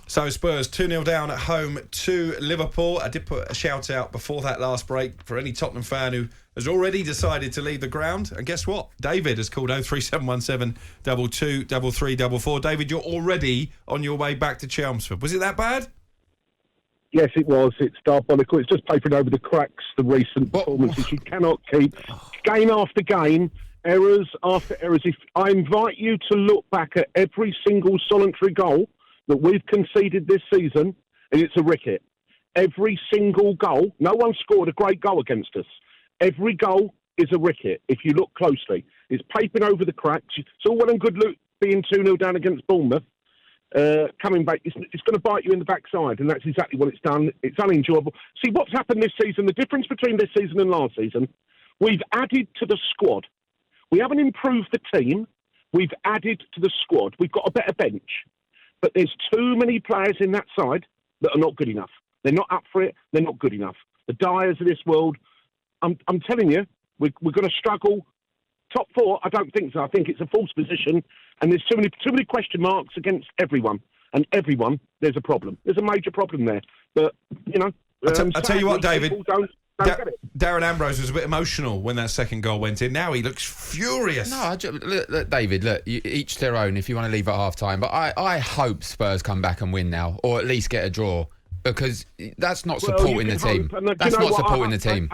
So Spurs 2-0 down at home to Liverpool. I did put a shout out before that last break for any Tottenham fan who has already decided to leave the ground. And guess what? David has called 03717 22 3344. David, you're already on your way back to Chelmsford. Was it that bad? Yes, it was. It's diabolical. It's just papering over the cracks, the recent performances. You cannot keep game after game, errors after errors. If I invite you to look back at every single solitary goal that we've conceded this season, and it's a ricket. Every single goal, no one scored a great goal against us. Every goal is a ricket, if you look closely. It's papering over the cracks. It's all well and good being 2-0 down against Bournemouth. Coming back, it's going to bite you in the backside, and that's exactly what it's done. It's unenjoyable. See, what's happened this season, the difference between this season and last season, we've added to the squad. We haven't improved the team. We've added to the squad. We've got a better bench. But there's too many players in that side that are not good enough. They're not up for it. They're not good enough. The Dyers of this world, I'm telling you, we're going to struggle. Top four, I don't think so. I think it's a false position, and there's too many question marks against everyone. And everyone, there's a problem. There's a major problem there. But, you know... I'll tell you what, David... Don't get it. Darren Ambrose was a bit emotional when that second goal went in. Now he looks furious. No, look, David, look, each their own if you want to leave at half-time. But I hope Spurs come back and win now, or at least get a draw, because that's not supporting the team. That's not supporting the team.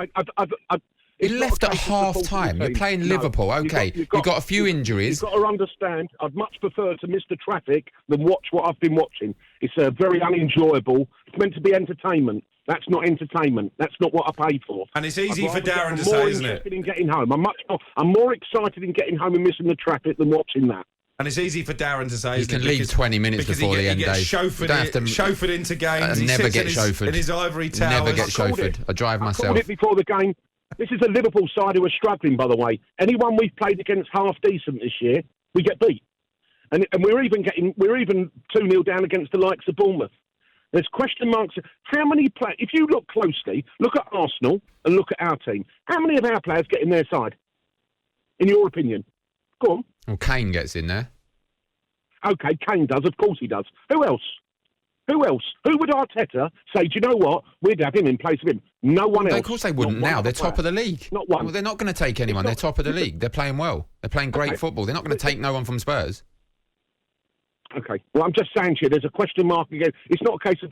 He left at half-time. You're playing Liverpool. OK, you've got a few injuries. You've got to understand, I'd much prefer to miss the traffic than watch what I've been watching. It's very unenjoyable. It's meant to be entertainment. That's not entertainment. That's not what I paid for. And it's easy for Darren to say, isn't it? I'm more interested in getting home. I'm more excited in getting home and missing the traffic than watching that. And it's easy for Darren to say, you can leave 20 minutes before the end, Dave. Chauffeured into games. I never get chauffeured. In his ivory towers. Never get chauffeured. I drive myself. I called it before the game. This is a Liverpool side who are struggling, by the way. Anyone we've played against half decent this year, we get beat. And we're even 2-0 down against the likes of Bournemouth. There's question marks. How many players, if you look closely, look at Arsenal and look at our team. How many of our players get in their side? In your opinion? Go on. Well, Kane gets in there. OK, Kane does. Of course he does. Who else? Who else? Who would Arteta say, do you know what? We'd have him in place of him. No one else. Of course they wouldn't now. They're top of the league. Not one. Well, they're not going to take anyone. They're top of the league. They're playing well. They're playing great football. They're not going to take no one from Spurs. OK. Well, I'm just saying to you, there's a question mark again. It's not a case of,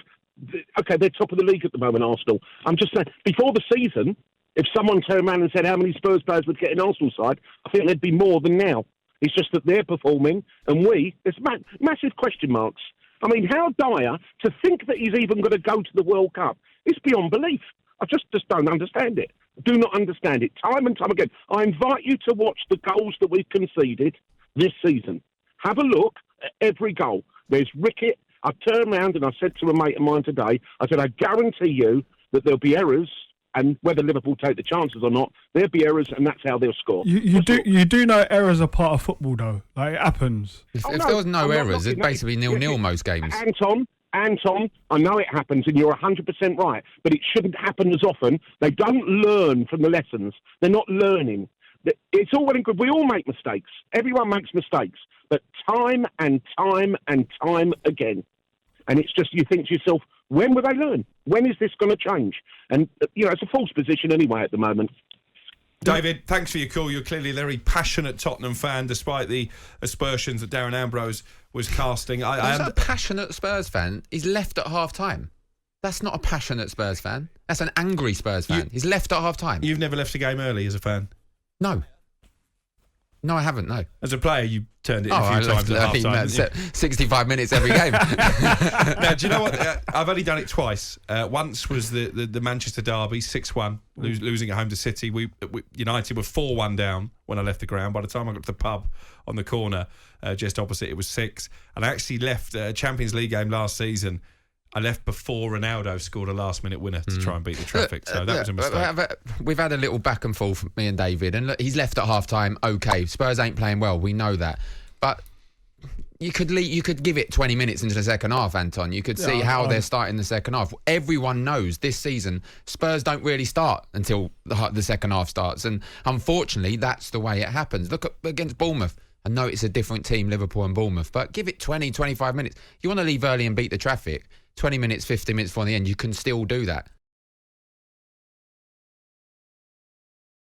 OK, they're top of the league at the moment, Arsenal. I'm just saying, before the season, if someone turned around and said how many Spurs players would get in Arsenal side, I think there'd be more than now. It's just that they're performing, and there's massive question marks. I mean, how dire to think that he's even going to go to the World Cup. It's beyond belief. I just don't understand it. Do not understand it. Time and time again. I invite you to watch the goals that we've conceded this season. Have a look at every goal. There's ricket. I turned around and I said to a mate of mine today, I said, I guarantee you that there'll be errors, and whether Liverpool take the chances or not, there'll be errors, and that's how they'll score. You do know errors are part of football, though. Like, it happens. If there was no errors, it's basically 0-0 most games. Anton, I know it happens, and you're 100% right, but it shouldn't happen as often. They don't learn from the lessons. They're not learning. It's all well and good. We all make mistakes. Everyone makes mistakes. But time and time and time again. And it's just, you think to yourself, when will they learn? When is this going to change? And, it's a false position anyway at the moment. David, thanks for your call. You're clearly a very passionate Tottenham fan, despite the aspersions that Darren Ambrose was casting. He's a passionate Spurs fan. He's left at half-time. That's not a passionate Spurs fan. That's an angry Spurs fan. He's left at half-time. You've never left a game early as a fan? No. No, I haven't, no. As a player, you turned it a few times at half-time. 65 minutes every game. Now, do you know what? I've only done it twice. Once was the Manchester derby, 6-1, losing at home to City. United were 4-1 down when I left the ground. By the time I got to the pub on the corner, just opposite, it was 6. And I actually left a Champions League game last season. I left before Ronaldo scored a last-minute winner to try and beat the traffic. So that was a mistake. We've had a little back and forth, me and David, and look, he's left at half-time. OK, Spurs ain't playing well. We know that. But you could give it 20 minutes into the second half, Anton. You could see how they're starting the second half. Everyone knows this season Spurs don't really start until the second half starts. And unfortunately, that's the way it happens. Look at against Bournemouth. I know it's a different team, Liverpool and Bournemouth, but give it 20, 25 minutes. You want to leave early and beat the traffic, 20 minutes, 50 minutes before the end, you can still do that.